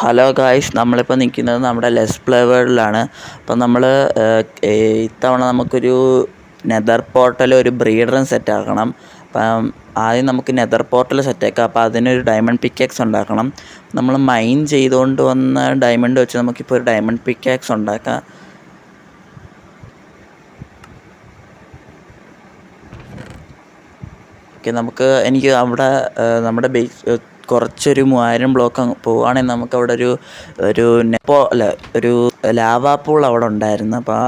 Hello guys, നമ്മളിപ്പോൾ നിൽക്കുന്നത് നമ്മുടെ ലെസ് പ്ലേ വേൾഡിലാണ്. അപ്പം നമ്മൾ ഇത്തവണ നമുക്കൊരു നെതർ പോർട്ടൽ ഒരു ബ്രീഡറും സെറ്റാക്കണം. അപ്പം ആദ്യം നമുക്ക് നെതർ പോർട്ടൽ സെറ്റാക്കാം. അപ്പോൾ അതിനൊരു ഡയമണ്ട് പിക്കാക്സ് ഉണ്ടാക്കണം. നമ്മൾ മൈൻ ചെയ്തുകൊണ്ട് വന്ന ഡയമണ്ട് വെച്ച് നമുക്കിപ്പോൾ ഒരു ഡയമണ്ട് പിക്കാക്സ് ഉണ്ടാക്കാം. ഓക്കെ, എനിക്ക് അവിടെ നമ്മുടെ ബേസ് കുറച്ചൊരു 3000 ബ്ലോക്ക് പോവുകയാണെങ്കിൽ നമുക്കവിടെ ഒരു ലാവാ പൂൾ അവിടെ ഉണ്ടായിരുന്നു. അപ്പോൾ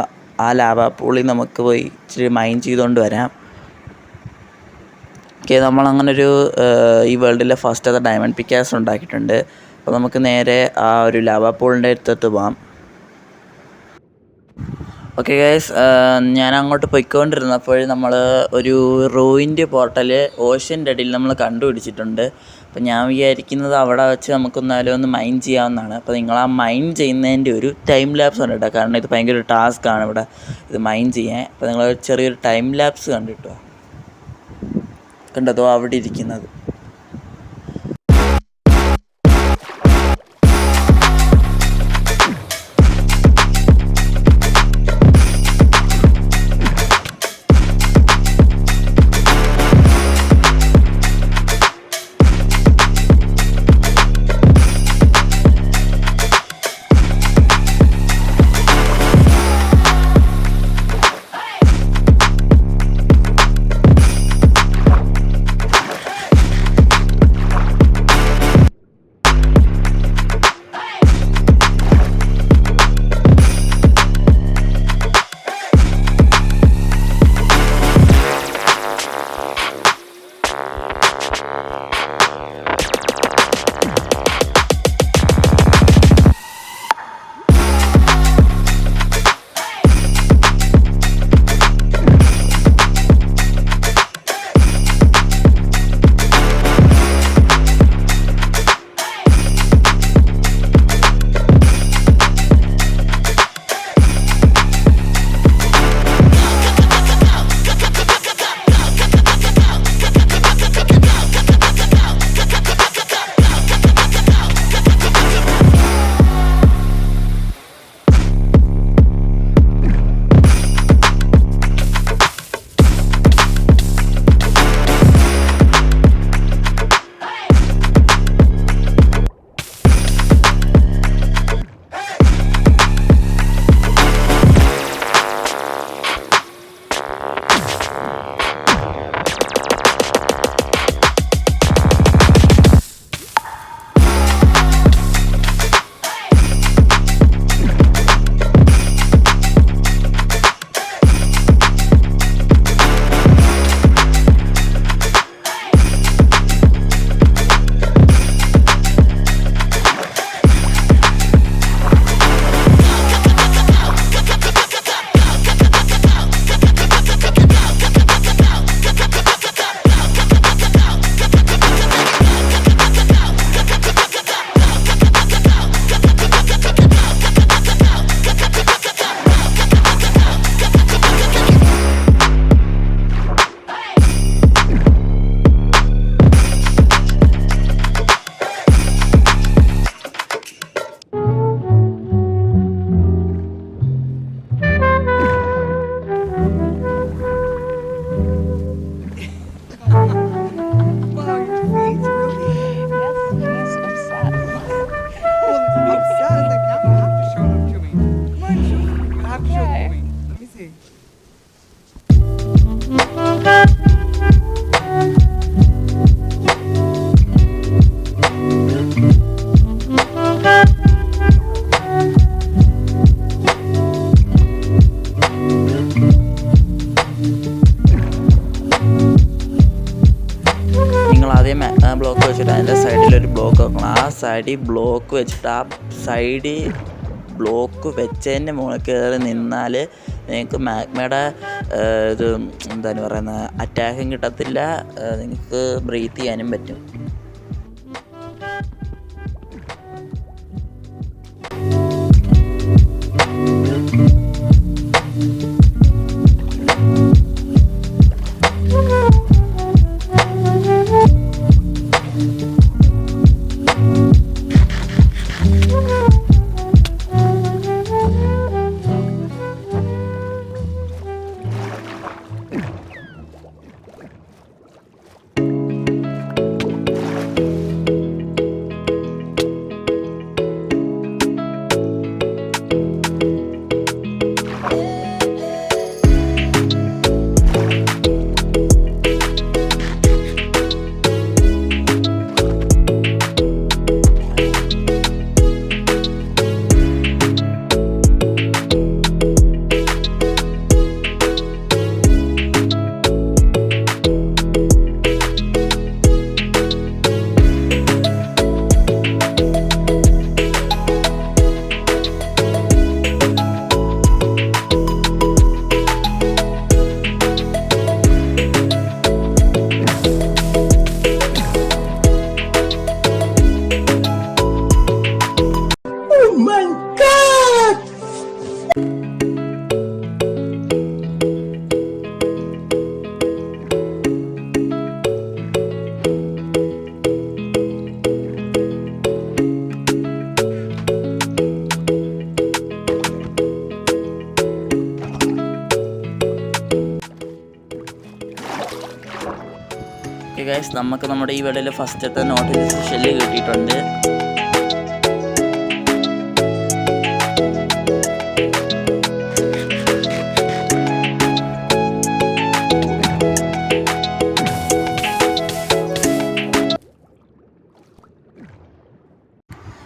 ആ ലാവാ പൂളിൽ നമുക്ക് പോയി ഇച്ചിരി മൈൻ ചെയ്തുകൊണ്ട് വരാം. ഓക്കെ, നമ്മളങ്ങനൊരു ഈ വേൾഡിലെ ഫസ്റ്റത്തെ ഡയമണ്ട് പിക്കാക്സ് ഉണ്ടാക്കിയിട്ടുണ്ട്. അപ്പോൾ നമുക്ക് നേരെ ആ ഒരു ലാവാ പൂളിൻ്റെ അടുത്തോട്ട് പോകാം. ഓക്കെ ഗൈസ്, ഞാൻ അങ്ങോട്ട് പോയിക്കൊണ്ടിരുന്നപ്പോൾ നമ്മൾ ഒരു റൂയിൻ്റെ പോർട്ടൽ ഓഷ്യൻ്റെ അടിയിൽ നമ്മൾ കണ്ടുപിടിച്ചിട്ടുണ്ട്. അപ്പോൾ ഞാൻ വിചാരിക്കുന്നത് അവിടെ വെച്ച് നമുക്കൊന്നാലും മൈൻ ചെയ്യാവുന്നതാണ്. അപ്പോൾ നിങ്ങൾ ആ മൈൻ ചെയ്യുന്നതിൻ്റെ ഒരു ടൈം ലാപ്സ് കണ്ടിട്ടോ, കാരണം ഇത് ഭയങ്കര ഒരു ടാസ്ക്കാണ് ഇവിടെ ഇത് മൈൻ ചെയ്യാൻ. അപ്പോൾ നിങ്ങൾ ചെറിയൊരു ടൈം ലാപ്സ് കണ്ടതോ അവിടെ ഇരിക്കുന്നത്. ബ്ലോക്ക് വെച്ചിട്ട് അതിൻ്റെ സൈഡിലൊരു ബ്ലോക്ക് വെക്കണം. ആ സൈഡിൽ ബ്ലോക്ക് വെച്ചിട്ട് ആ സൈഡിൽ ബ്ലോക്ക് വെച്ചതിൻ്റെ മുകളിൽ കയറി നിന്നാൽ നിങ്ങൾക്ക് മാഗ്മയുടെ ഇത് എന്താണ് പറയുന്നത് അറ്റാക്കും കിട്ടത്തില്ല, നിങ്ങൾക്ക് ബ്രീത്ത് ചെയ്യാനും പറ്റും. ഗായ്സ്, നമുക്ക് നമ്മുടെ ഈ വീഡിയോയിൽ ഫസ്റ്റത്തെ നോട്ടിഫിക്കേഷൻ ഷെല്ല് കിട്ടിയിട്ടുണ്ട്.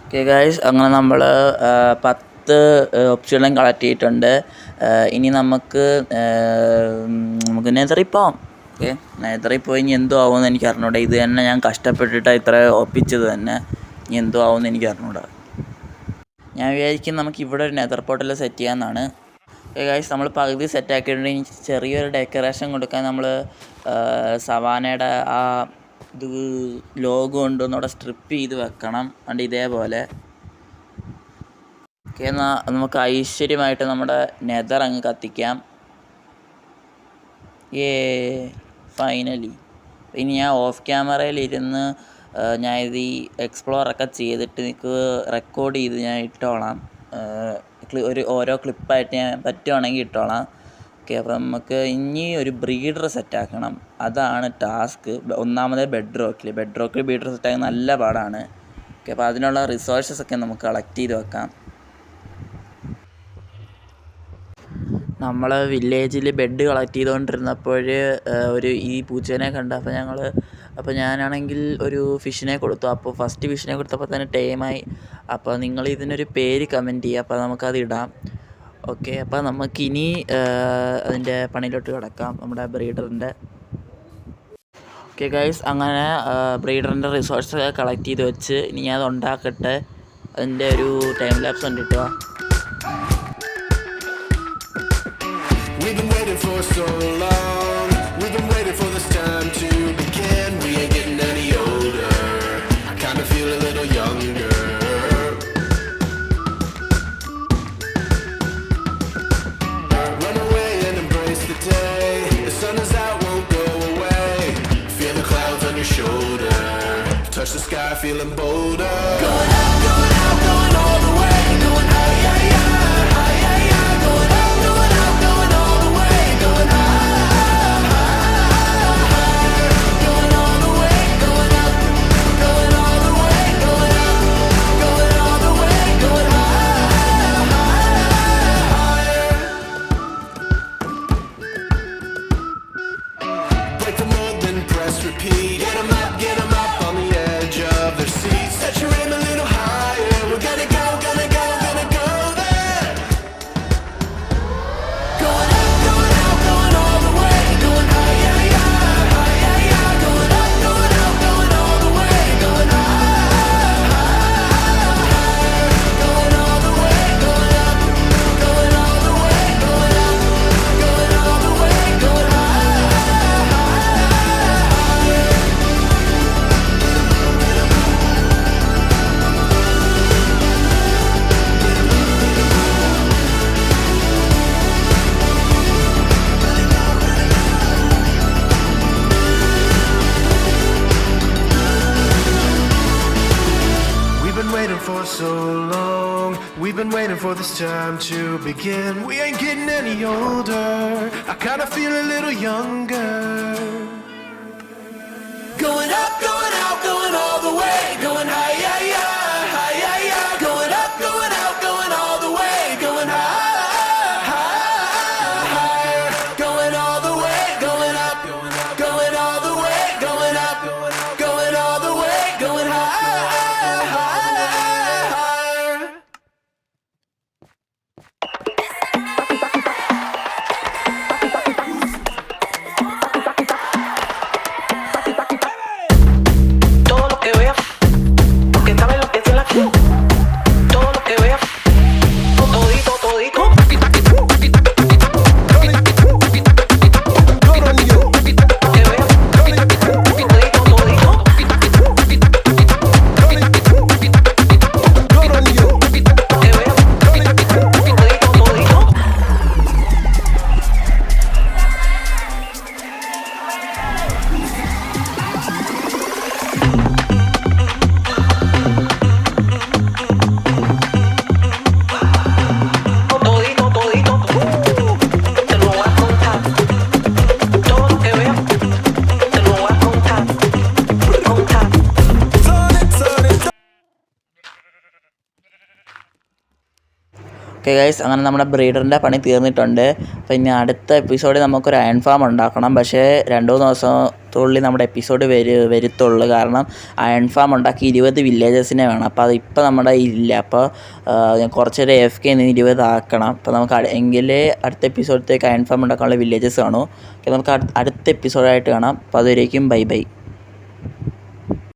ഓക്കെ ഗായ്സ്, അങ്ങനെ നമ്മൾ 10 ഓപ്ഷനും കളക്ട് ചെയ്തിട്ടുണ്ട്. ഇനി നമുക്ക് നെതറിൽ പോവാം. ഓക്കെ, നെതറിൽ പോയി ഇനി എന്തോ ആവുമെന്ന് എനിക്ക് അറിഞ്ഞൂടാ. ഇത് തന്നെ ഞാൻ കഷ്ടപ്പെട്ടിട്ട് ഇത്ര ഒപ്പിച്ചത് തന്നെ. ഇനി എന്തോ ആവുമെന്ന് എനിക്ക് അറിഞ്ഞൂടാ. ഞാൻ വിചാരിക്കും നമുക്ക് ഇവിടെ ഒരു നെതർ പോർട്ടൽ സെറ്റ് ചെയ്യാമെന്നാണ്. ഓക്കെ ഗായ്സ്, നമ്മൾ പകുതി സെറ്റ് ആക്കിയിട്ടുണ്ടെങ്കിൽ ചെറിയൊരു ഡെക്കറേഷൻ കൊടുക്കാൻ നമ്മൾ സവാനയുടെ ആ ഇത് ലോഗോ കൊണ്ടൊന്നുകൂടെ സ്ട്രിപ്പ് ചെയ്ത് വെക്കണം. അതുകൊണ്ട് ഇതേപോലെ ഓക്കെ, എന്നാൽ നമുക്ക് ഐശ്വര്യമായിട്ട് നമ്മുടെ നെതർ അങ്ങ് കത്തിക്കാം. ഫൈനലി. ഇനി ഞാൻ ഓഫ് ക്യാമറയിലിരുന്ന് ഞാൻ ഇത് ഈ എക്സ്പ്ലോറൊക്കെ ചെയ്തിട്ട് എനിക്ക് റെക്കോർഡ് ചെയ്ത് ഞാൻ ഇട്ടോളാം. ഓരോ ക്ലിപ്പായിട്ട് ഞാൻ പറ്റുവാണെങ്കിൽ ഇട്ടോളാം. ഓക്കെ, അപ്പോൾ നമുക്ക് ഇനി ഒരു ബ്രീഡർ സെറ്റാക്കണം. അതാണ് ടാസ്ക്. ഒന്നാമത് ബെഡ് റോക്കിൽ ബ്രീഡർ സെറ്റാക്കാൻ നല്ല പാടാണ്. ഓക്കെ, അപ്പോൾ അതിനുള്ള റിസോഴ്സസ് ഒക്കെ നമുക്ക് കളക്ട് ചെയ്ത് വെക്കാം. നമ്മൾ വില്ലേജിൽ ബെഡ് കളക്ട് ചെയ്തുകൊണ്ടിരുന്നപ്പോൾ ഈ പൂച്ചേനെ കണ്ട. അപ്പോൾ ഞാനാണെങ്കിൽ ഒരു ഫിഷിനെ കൊടുത്തു. അപ്പോൾ ഫസ്റ്റ് ഫിഷിനെ കൊടുത്തപ്പോൾ തന്നെ ടൈമായി. അപ്പോൾ നിങ്ങൾ ഇതിനൊരു പേര് കമൻറ്റ് ചെയ്യുക, അപ്പോൾ നമുക്കത് ഇടാം. ഓക്കെ, അപ്പോൾ നമുക്കിനി അതിൻ്റെ പണിയിലോട്ട് കിടക്കാം, നമ്മുടെ ബ്രീഡറിൻ്റെ. ഓക്കെ ഗൈസ്, അങ്ങനെ ബ്രീഡറിൻ്റെ റിസോഴ്സൊക്കെ കളക്ട് ചെയ്ത് വെച്ച് ഇനി ഞാൻ അത് ഉണ്ടാക്കട്ടെ. അതിൻ്റെ ഒരു ടൈം ലാപ്സ് കണ്ടിട്ടുക. We've been waiting for so long. We've been waiting for this time to begin. We ain't getting any older. I kinda feel a little younger. Run away and embrace the day. The sun is out, won't go away. Feel the clouds on your shoulder. Touch the sky, feeling bolder. Going out, going out, going all the way. Going high, yeah, yeah. Repeat, get 'em up on the edge of their seats. Set your aim a little higher. We're gonna go there. Going up, going out, going all the way. Going high, yeah, yeah, high, yeah, yeah. Going up, going out, going all the way. Going high, going all the way. Going up, going all the way. Going up, going all the way. Going high. For so long, we've been waiting for this time to begin. We ain't getting any older. I kinda feel a little younger. Going up, going out, going all the way. Going high, yeah, yeah, high, yeah, yeah. Going up, going out, going all the way. Going high, higher. Going all the way, going up, going all the way. Going up, going all the way. Going high. Todo lo que veas, porque sabes lo okay guys, അങ്ങനെ നമ്മുടെ ബ്രീഡറിൻ്റെ പണി തീർന്നിട്ടുണ്ട്. അപ്പോൾ ഇനി അടുത്ത എപ്പിസോഡിൽ നമുക്കൊരു iron farm ഉണ്ടാക്കണം. പക്ഷേ 2-3 ദിവസത്തുള്ളിൽ നമ്മുടെ എപ്പിസോഡ് വരുത്തുള്ളൂ. കാരണം അയൺ ഫാം ഉണ്ടാക്കി 20 വില്ലേജസിനെ വേണം. അപ്പോൾ അത് ഇപ്പോൾ നമ്മുടെ ഇല്ല. അപ്പോൾ കുറച്ചൊരു AFK 20 ആക്കണം. അപ്പോൾ നമുക്ക് എങ്കിലേ അടുത്ത എപ്പിസോഡത്തേക്ക് അയൺ ഫാം ഉണ്ടാക്കാനുള്ള വില്ലേജസ് കാണൂ. നമുക്ക് അടുത്ത എപ്പിസോഡായിട്ട് കാണാം. അപ്പോൾ അതുവരേക്കും ബൈ ബൈ.